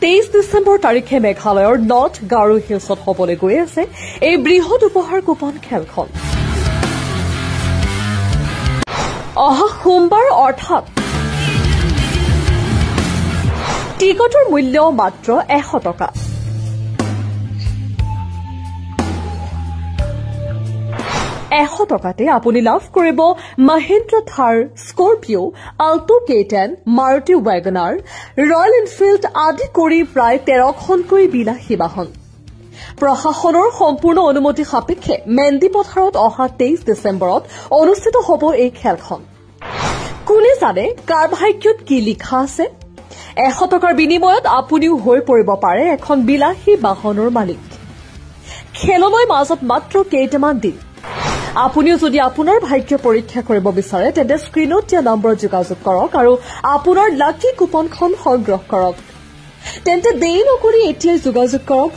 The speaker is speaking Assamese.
23 ডিচেম্বৰ তাৰিখে মেঘালয়ৰ নৰ্থ গাৰো হিলছত হ'বলৈ গৈ আছে এই বৃহৎ উপহাৰ কুপন খেলখন। অহা সোমবাৰ অৰ্থাৎ টিকটৰ মূল্য মাত্ৰ 100 টকা। টকাতে আপুনি লাভ কৰিব Mahindra Thar, Scorpio, Alto K10, Maruti WagonR, Royal Enfield আদি কৰি প্ৰায় 13খনকৈ বিলাসী বাহন। প্ৰশাসনৰ সম্পূৰ্ণ অনুমতি সাপেক্ষে মেণ্ডি পথাৰত অহা 23 ডিচেম্বৰত অনুষ্ঠিত হ'ব এই খেলখন। কোনে জানে কাৰ ভাগ্যত কি লিখা আছে? 100 টকাৰ বিনিময়ত আপুনিও হৈ পৰিব পাৰে এখন বিলাসী বাহনৰ মালিক। খেললৈ মাজত মাত্ৰ কেইটামান দিন। আপুনিও যদি আপোনাৰ ভাগ্য পৰীক্ষা কৰিব বিচাৰে তেন্তে স্ক্ৰীনত দিয়া নম্বৰত যোগাযোগ কৰক আৰু আপোনাৰ লাকি কুপনখন সংগ্ৰহ কৰক। তেন্তে দেৰি নকৰি এতিয়াই যোগাযোগ কৰক